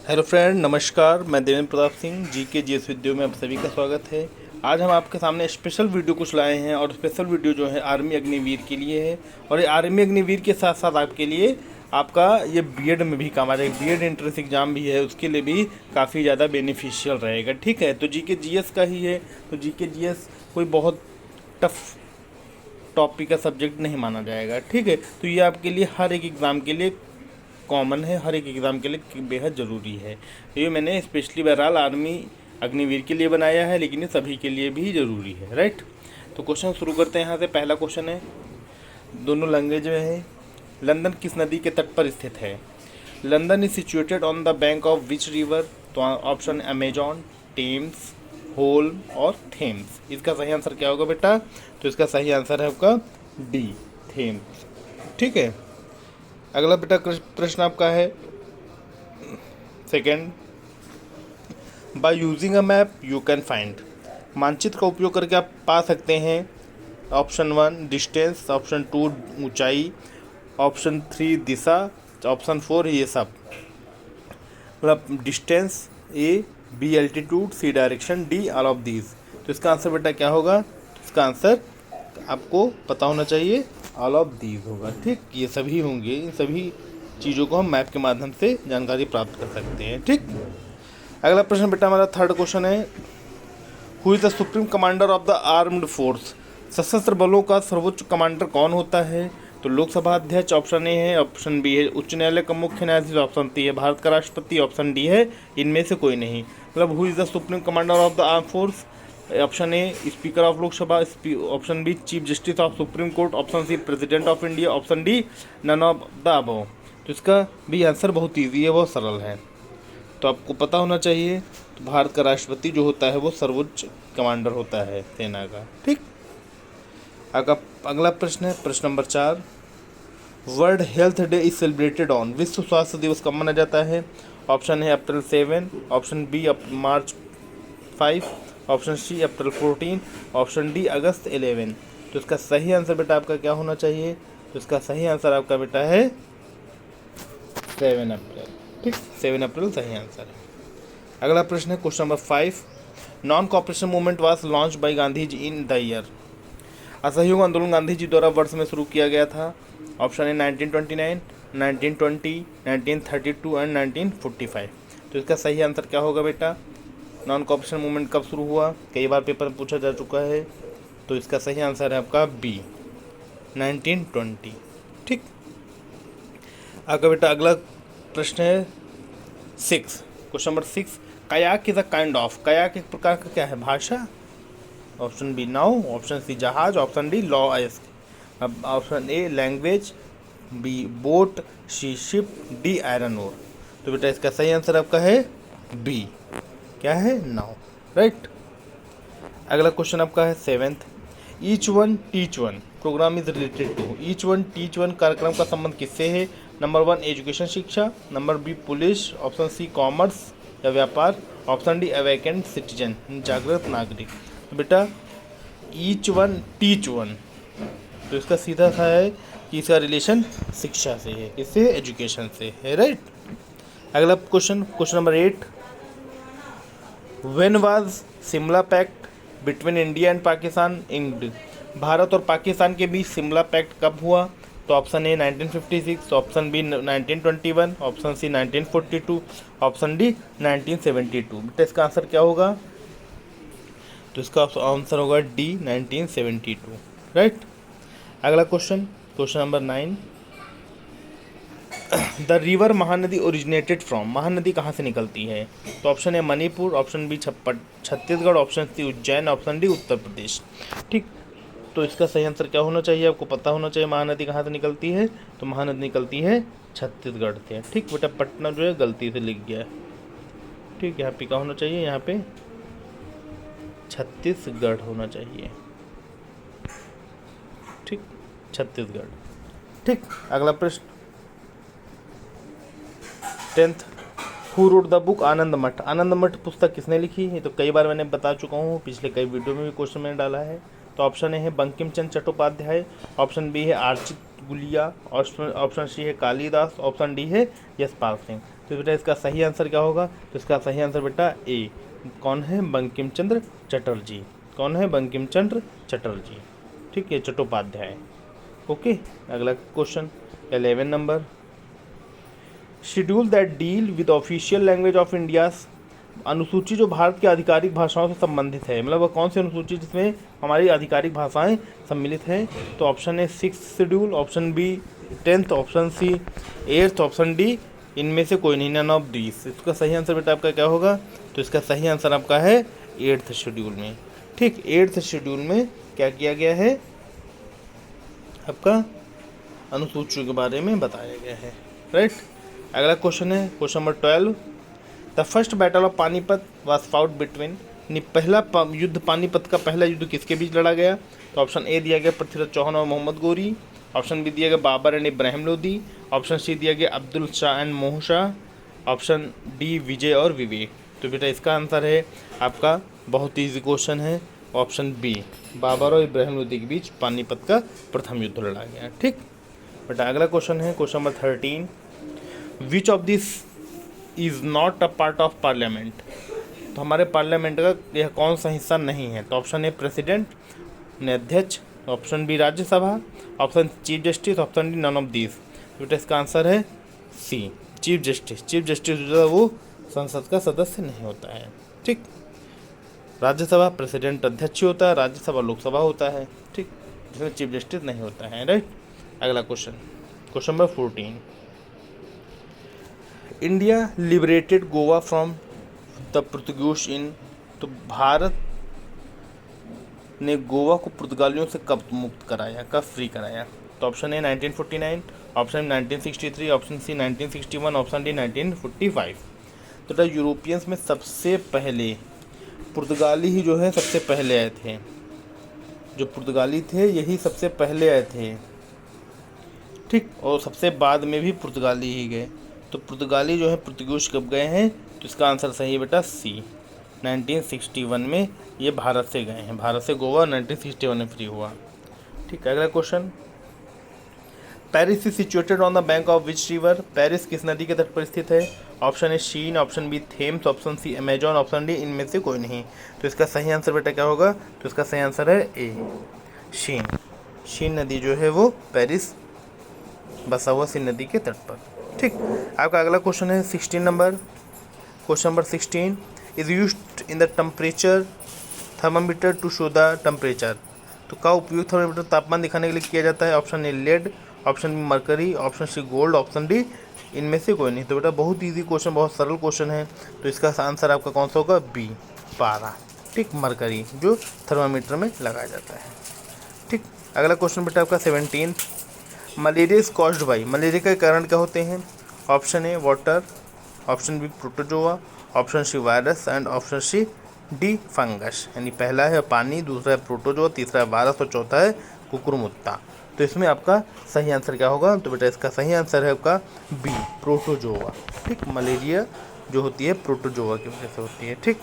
Hello friend, नमस्कार। मैं Devendra Pratap Singh GK GS video में आप सभी का स्वागत है। आज हम आपके सामने स्पेशल वीडियो कुछ लाए हैं और स्पेशल वीडियो जो है आर्मी अग्निवीर के लिए है। और ये आर्मी अग्निवीर के साथ साथ आपके लिए आपका ये बीएड में भी काम आ जाएगा। बीएड एंट्रेंस एग्जाम भी है, उसके लिए भी काफ़ी ज़्यादा बेनिफिशियल रहेगा। ठीक है, तो जीके जीएस का ही है, तो जीके जीएस कोई बहुत टफ टॉपिक का सब्जेक्ट नहीं माना जाएगा। ठीक है, तो ये आपके लिए हर एक एग्ज़ाम के लिए कॉमन है, हर एक एग्ज़ाम के लिए बेहद ज़रूरी है। ये मैंने स्पेशली बहरहाल आर्मी अग्निवीर के लिए बनाया है, लेकिन ये सभी के लिए भी ज़रूरी है। राइट, तो क्वेश्चन शुरू करते हैं यहाँ से। पहला क्वेश्चन है, दोनों लैंग्वेज में है। लंदन किस नदी के तट पर स्थित है? London is situated on the bank of which river? तो ऑप्शन अमेजॉन, टेम्स, होल्म और थेम्स। इसका सही आंसर क्या होगा बेटा? तो इसका सही आंसर है आपका डी, थेम्स। ठीक है, अगला बेटा प्रश्न आपका है second, by using a map you can find. मानचित्र का उपयोग करके आप पा सकते हैं। ऑप्शन 1 डिस्टेंस, ऑप्शन 2 ऊंचाई, ऑप्शन 3 दिशा, ऑप्शन 4 ये सब। मतलब distance, A, B altitude, C direction, D all of these. तो इसका आंसर बेटा क्या होगा? इसका आंसर आपको पता होना चाहिए, ऑल ऑफ दीज होगा। ठीक, ये सभी होंगे। इन सभी चीज़ों को हम मैप के माध्यम से जानकारी प्राप्त कर सकते हैं। ठीक, अगला प्रश्न बेटा हमारा थर्ड क्वेश्चन है, who is the supreme commander of the armed force? सशस्त्र बलों का सर्वोच्च कमांडर कौन होता है? तो लोकसभा अध्यक्ष ऑप्शन ए है, ऑप्शन बी है उच्च न्यायालय का मुख्य न्यायाधीश, ऑप्शन सी है भारत का राष्ट्रपति, ऑप्शन डी है इनमें से कोई नहीं। मतलब who is the supreme commander of the arm force? Option A speaker of Lok Sabha, option B chief justice of supreme court, option C president of India, option D none of the above. तो इसका भी answer बहुत easy है, बहुत सरल है, तो आपको पता होना चाहिए। तो भारत का राष्ट्रपति जो होता है वो सर्वोच्च कमांडर होता है सेना का। ठीक, अगला प्रश्न है प्रश्न number 4, world health day is celebrated on? विश्व स्वास्थ्य दिवस कब मनाया जाता है? ऑप्शन है अप्रैल 7, ऑप्शन बी मार्च 5, ऑप्शन सी अप्रैल 14, ऑप्शन डी अगस्त 11। तो इसका सही आंसर बेटा आपका क्या होना चाहिए? तो इसका सही आंसर आपका बेटा है 7 अप्रैल। ठीक, 7 अप्रैल सही आंसर है। अगला प्रश्न है question number 5, non cooperation movement was launch by Gandhi ji in the year? असहयोग आंदोलन गांधी जी द्वारा वर्ष में शुरू किया गया था। ऑप्शन है 1929, 1920, 1932 एंड 1945। तो इसका सही आंसर क्या होगा बेटा? नॉन कॉपरेशन मूवमेंट कब शुरू हुआ? कई बार पेपर में पूछा जा चुका है। तो इसका सही आंसर है आपका बी, 1920। ठीक, आगे बेटा अगला प्रश्न है 6, question number 6, kayak is a kind of? Kayak एक प्रकार का क्या है? भाषा। ऑप्शन बी नाव, ऑप्शन सी जहाज, ऑप्शन डी लॉ आइस। अब option A language, B boat, C ship, D iron ore. तो बेटा इसका सही आंसर आपका है बी, क्या है? नाव। राइट, अगला क्वेश्चन आपका है 7th, each one teach one programme is related to? Each one teach one कार्यक्रम का संबंध किससे है? नंबर 1 एजुकेशन शिक्षा, number B police, option C commerce या व्यापार, ऑप्शन डी अवेकेंट सिटीजन जागृत नागरिक। तो बेटा ईच वन टीच वन, तो इसका सीधा सा है कि इसका रिलेशन शिक्षा से है, इससे एजुकेशन से है। राइट, अगला question number 8, when was Shimla pact between India and Pakistan inked? भारत और पाकिस्तान के बीच शिमला पैक्ट कब हुआ? तो option A 1956, option B 1921, option C 1942, option D 1972। बेटा इसका आंसर क्या होगा? तो इसका आंसर होगा डी, 1972। राइट, अगला question number 9, the river Mahanadi originated from? Mahanadi कहाँ से निकलती है? तो ऑप्शन है Manipur, option B Chhattisgarh, option C Ujjain, option D Uttar Pradesh. ठीक, तो इसका सही आंसर क्या होना चाहिए? आपको पता होना चाहिए महानदी कहाँ से निकलती है। तो महानदी निकलती है छत्तीसगढ़ से। ठीक बेटा, पटना जो है गलती से लिख गया है। ठीक, यहाँ पे क्या होना चाहिए? यहाँ पे छत्तीसगढ़ होना चाहिए। ठीक, छत्तीसगढ़। ठीक, अगला प्रश्न 10th, who wrote the book Anand Math? Anand मठ पुस्तक किसने लिखी है? तो कई बार मैंने बता चुका हूँ, पिछले कई वीडियो में भी क्वेश्चन मैंने डाला है। तो ऑप्शन ए है बंकिम चंद्र चट्टोपाध्याय, ऑप्शन बी है आर्चित गुलिया, ऑप्शन सी है कालिदास, ऑप्शन डी है यशपाल सिंह। तो बेटा इसका सही आंसर क्या होगा? तो इसका सही आंसर बेटा ए। कौन है? बंकिम चंद्र चटर्जी। कौन है? बंकिम चंद्र चटर्जी। ठीक है, चट्टोपाध्याय। ओके, अगला question 11 number. Schedule that deal with official language of India. अनुसूची जो भारत की आधिकारिक भाषाओं से संबंधित है, मतलब वह कौन सी अनुसूची जिसमें हमारी आधिकारिक भाषाएं सम्मिलित हैं? तो option A 6th schedule, option B 10th, option C 8th, option D इनमें से कोई नहीं, नन ऑफ दीस। इसका सही आंसर बेटा आपका क्या होगा? तो इसका सही आंसर आपका है 8th शेड्यूल में। ठीक, 8th शेड्यूल में क्या किया गया है? आपका अनुसूचियों के बारे में बताया गया है। राइट, अगला क्वेश्चन है question number 12। The first battle of Panipat was fought between. पहला युद्ध, पानीपत का पहला युद्ध किसके बीच लड़ा गया? तो ऑप्शन ए दिया गया पृथ्वीराज चौहान और मोहम्मद गोरी, ऑप्शन बी दिया गया Babur and Ibrahim Lodi, option C दिया गया अब्दुल शाह एंड मोह शाह, ऑप्शन डी विजय और विवेक। तो बेटा इसका आंसर है आपका, बहुत ईजी क्वेश्चन है, ऑप्शन बी, बाबर और इब्राहिम लोदी के बीच पानीपत का प्रथम युद्ध लड़ा गया। ठीक बेटा, अगला क्वेश्चन है question number 13। Which of this is not a part of parliament. तो हमारे पार्लियामेंट का यह कौन सा हिस्सा नहीं है? तो ऑप्शन ए प्रेसिडेंट, अध्यक्ष, option B Rajya Sabha, option chief justice, option D none of this. तो बेटा इसका आंसर है C, chief justice. Chief justice जो है वो संसद का सदस्य नहीं होता है। ठीक, राज्यसभा प्रेसिडेंट अध्यक्ष होता है, राज्यसभा लोकसभा होता है। ठीक, जिसमें चीफ जस्टिस नहीं होता है। राइट, अगला question question number 14। India liberated Goa from the Portuguese in. तो भारत ने गोवा को पुर्तगालियों से कब मुक्त कराया, कब फ्री कराया? तो option A 1949, option 1963, option C 1961, option D 1945। तो यूरोपियंस में सबसे पहले पुर्तगाली ही जो है सबसे पहले आए थे। जो पुर्तगाली थे यही सबसे पहले आए थे। ठीक, और सबसे बाद में भी पुर्तगाली ही गए। तो पुर्तगाली जो है पुर्तगीज कब गए हैं? तो इसका आंसर सही है बेटा सी, 1961 में ये भारत से गए हैं। भारत से गोवा 1961 में फ्री हुआ। ठीक, अगला question. Paris is situated on the bank of which river. Paris किस नदी के तट पर स्थित है? Option A Seine, option B Thames, option C Amazon, option D इनमें से कोई नहीं। तो इसका सही आंसर बेटा क्या होगा? तो इसका सही आंसर है ए, शीन। शीन नदी जो है वो पेरिस बसा हुआ शीन नदी के तट पर। ठीक, आपका अगला क्वेश्चन है 16 नंबर। Question number 16 is used in the temperature thermometer to show the temperature. तो का उपयोग थर्मामीटर तापमान दिखाने के लिए किया जाता है? Option A lead, option B mercury, option C gold, option D इनमें से कोई नहीं। तो बेटा बहुत इजी क्वेश्चन, बहुत सरल क्वेश्चन है। तो इसका आंसर आपका कौन सा होगा? बी, पारा। ठीक, मरकरी जो थर्मामीटर में लगाया जाता है। ठीक, अगला क्वेश्चन बेटा आपका 17। Malaria is caused by. Malaria के कारण क्या होते हैं? Option A water, option B protozoa, option C virus and option C D fungus. यानी पहला है पानी, दूसरा है प्रोटोजोआ, तीसरा है वायरस और चौथा है कुकुरमुत्ता। तो इसमें आपका सही आंसर क्या होगा? तो बेटा इसका सही आंसर है आपका बी, प्रोटोजोआ। ठीक, मलेरिया जो होती है प्रोटोजोआ की वजह से होती है। ठीक,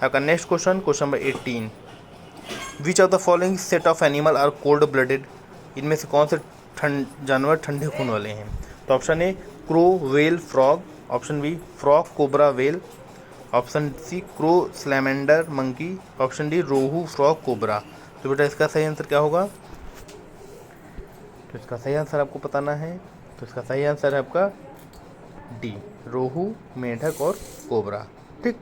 आपका next question question number 18। Which of the following set of animal are cold blooded. इनमें से कौन से जानवर ठंडे खून वाले हैं? तो option A crow, whale, frog, option B frog, cobra, whale, option C crow, salamander, monkey, option D rohu, frog, cobra. तो बेटा इसका सही आंसर क्या होगा? तो इसका सही आंसर आपको बताना है। तो इसका सही आंसर है आपका डी, रोहू, मेढक और कोबरा। ठीक,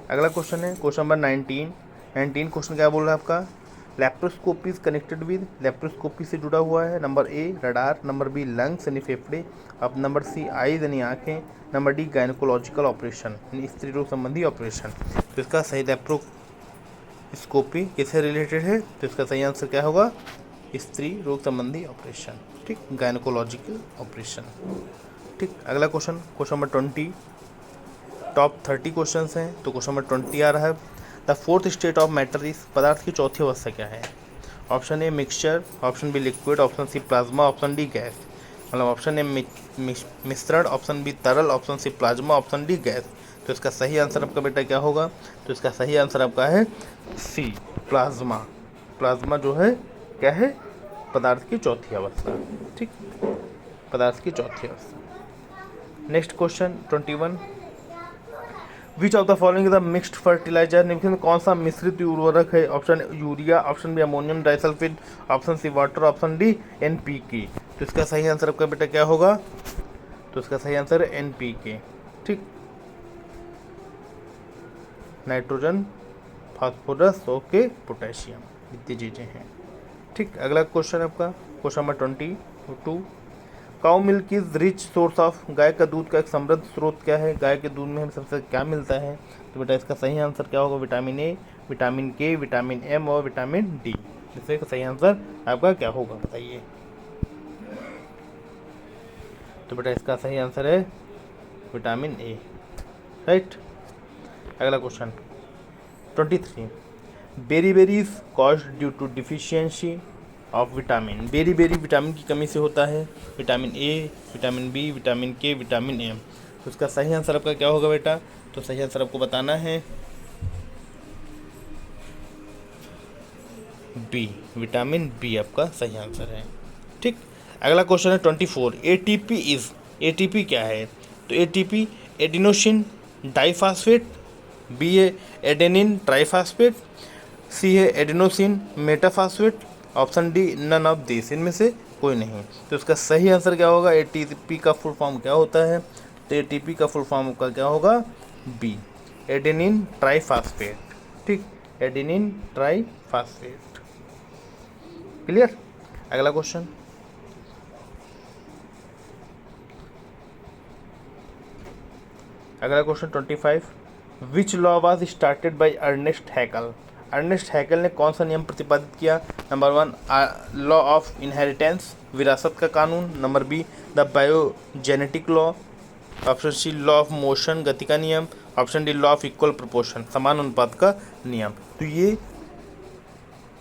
अगला क्वेश्चन है क्वेश्चन नंबर 19। क्वेश्चन क्या बोल रहा है आपका? Laparoscopy is connected with. Laparoscopy से जुड़ा हुआ है number A radar, number B lungs यानी फेफड़े, अब नंबर सी आइज यानी आँखें, नंबर डी गायनोकोलॉजिकल ऑपरेशन यानी स्त्री रोग संबंधी ऑपरेशन। तो इसका सही लेप्रोस्कोपी किससे रिलेटेड है? तो इसका सही आंसर क्या होगा? स्त्री रोग संबंधी ऑपरेशन। ठीक, गायनोकोलॉजिकल ऑपरेशन। ठीक, अगला question question number 20। Top 30 question हैं। तो क्वेश्चन नंबर 20 आ रहा है। The fourth state of matter is. पदार्थ की चौथी अवस्था क्या है? Option A mixture, option B liquid, option C plasma, option D gas. मतलब ऑप्शन ए मिश्रण, ऑप्शन बी तरल, option C plasma, option D gas. तो इसका सही आंसर आपका बेटा क्या होगा? तो इसका सही आंसर आपका है सी, प्लाज्मा। प्लाज्मा जो है क्या है? पदार्थ की चौथी अवस्था। ठीक, पदार्थ की चौथी अवस्था। Next question 21, which of the following is the mixed fertiliser, निम्न में कौन सा मिश्रित उर्वरक है? Option urea, option B ammonium disulphide, option C water, option D NPK। तो इसका सही आंसर आपका बेटा क्या होगा? तो इसका सही आंसर है NPK। ठीक, नाइट्रोजन, फास्फोरस, ओके, पोटेशियम, इतनी चीज़ें हैं। ठीक, अगला क्वेश्चन आपका question number 22, cow milk is rich source of, गाय का दूध का एक समृद्ध स्रोत क्या है? गाय के दूध में हमें सबसे क्या मिलता है? तो बेटा इसका सही आंसर क्या होगा? Vitamin A, vitamin K, vitamin M और विटामिन डी। इसका सही आंसर आपका क्या होगा बताइए? तो बेटा इसका सही आंसर है विटामिन ए, राइट। अगला question 23, beriberi caused due to deficiency of vitamin, beriberi vitamin की कमी से होता है। Vitamin A, vitamin B, vitamin K, vitamin M। तो इसका सही आंसर आपका क्या होगा बेटा? तो सही आंसर आपको बताना है बी, विटामिन बी आपका सही आंसर है। ठीक, अगला क्वेश्चन है 24, ATP इज, ATP क्या है? तो ATP एडिनोसिन डाइफास्फेट, बी है एडेनिन ट्राइफास्फेट, सी है adenosine metaphosphate, option D none of this, इनमें से कोई नहीं। तो इसका सही आंसर क्या होगा? ATP का फुल फॉर्म क्या होता है? तो ATP का फुल फॉर्म का क्या होगा? B, adenine triphosphate. ठीक, एडेनिन ट्राइफास्फेट, क्लियर। अगला क्वेश्चन अगला question 25, which law was started by Ernest Haeckel, Ernest Haeckel ने कौन सा नियम प्रतिपादित किया? नंबर 1 लॉ ऑफ इनहेरिटेंस, विरासत का कानून, number B the biogenetic law, option C law of motion, गति का नियम, option D law of equal proportion, समान अनुपात का नियम। तो ये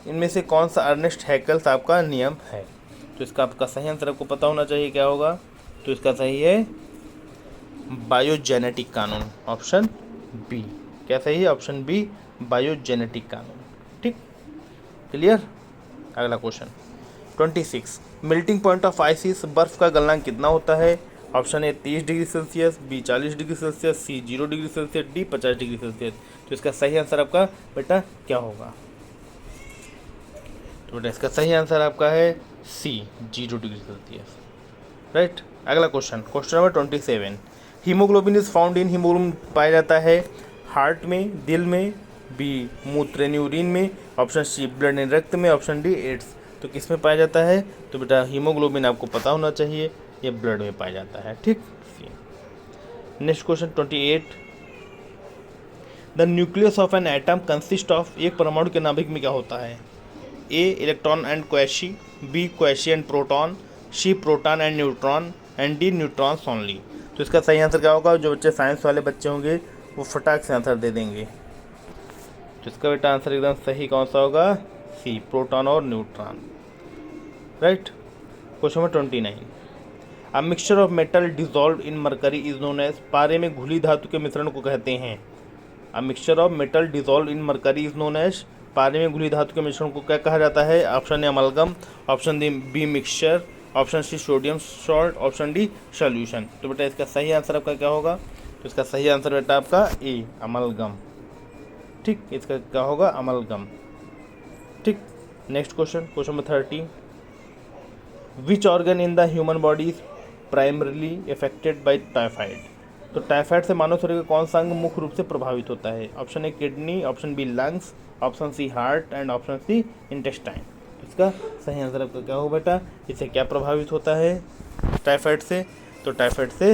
इनमें से कौन सा अर्नेस्ट हैकल साहब का नियम है? तो इसका आपका सही आंसर आपको पता होना चाहिए, क्या होगा? तो इसका सही है बायोजेनेटिक कानून, ऑप्शन बी। क्या सही है? ऑप्शन बी, बायोजेनेटिक कानून। ठीक, क्लियर। अगला question 26, melting point of ice, बर्फ का गलनांक कितना होता है? Option A 30 degree Celsius, B 40 degree Celsius, C 0 degree Celsius, D 50 degree Celsius. तो इसका सही आंसर आपका बेटा क्या होगा? तो बेटा इसका सही आंसर आपका है सी, 0 डिग्री सेल्सियस, राइट। अगला question number 27, haemoglobin is found in, haemoglobin पाया जाता है हार्ट में, दिल में, बी मूत्र यानी यूरिन में, ऑप्शन सी ब्लड यानी रक्त में, ऑप्शन डी एड्स। तो किस में पाया जाता है? तो बेटा हीमोग्लोबिन आपको पता होना चाहिए, ये ब्लड में पाया जाता है। ठीक, next question 28, the nucleus of an atom consist of, एक परमाणु के नाभिक में क्या होता है? ए इलेक्ट्रॉन एंड क्वैशी, बी क्वैशी and proton, C proton and neutron, and D neutrons only. तो इसका सही आंसर क्या होगा? जो बच्चे साइंस वाले बच्चे होंगे वो फटाक से आंसर दे देंगे। तो इसका बेटा आंसर एकदम सही कौन सा होगा? सी, प्रोटॉन और neutron, right. Question number 29, a mixture of metal dissolve in mercury is known as, पारे में घुली धातु के मिश्रण को कहते हैं। A mixture of metal dissolve in mercury is known as, पारे में घुली धातु के मिश्रण को क्या कहा जाता है? Option A amalgam, option B mixture, option C sodium salt, option D solution. तो बेटा इसका सही आंसर आपका क्या होगा? तो इसका सही आंसर बेटा आपका ए, अमलगम। ठीक, इसका क्या होगा? अमलगम। ठीक, next question number 30, which organ in the human body is primarily affected by typhoid. तो टाइफाइड से मानव शरीर का कौन सा अंग मुख्य रूप से प्रभावित होता है? Option A kidney, option B lungs, option C heart and option C intestine. इसका सही आंसर आपका क्या होगा बेटा? इससे क्या प्रभावित होता है टाइफाइड से? तो टाइफाइड से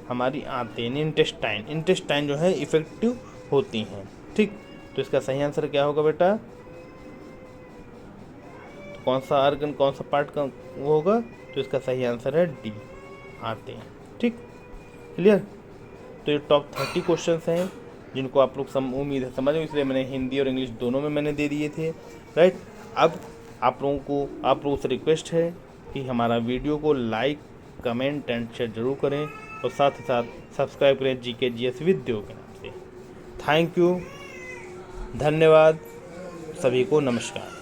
हमारी आंतें, इंटेस्टाइन, इंटेस्टाइन जो है इफेक्टिव होती हैं। ठीक, तो इसका सही आंसर क्या होगा बेटा? तो कौन सा ऑर्गन, कौन सा पार्ट का वो होगा? तो इसका सही आंसर है डी, आंतें। ठीक, क्लियर। तो ये टॉप 30 क्वेश्चंस हैं जिनको आप लोग उम्मीद है समझ गए, इसलिए मैंने हिंदी और इंग्लिश दोनों में मैंने दे दिए थे, राइट। अब आप लोगों से रिक्वेस्ट है कि हमारा वीडियो को लाइक, कमेंट एंड शेयर जरूर करें और साथ ही साथ सब्सक्राइब करें GK GS विद्यो के नाम से। थैंक यू, धन्यवाद, सभी को नमस्कार।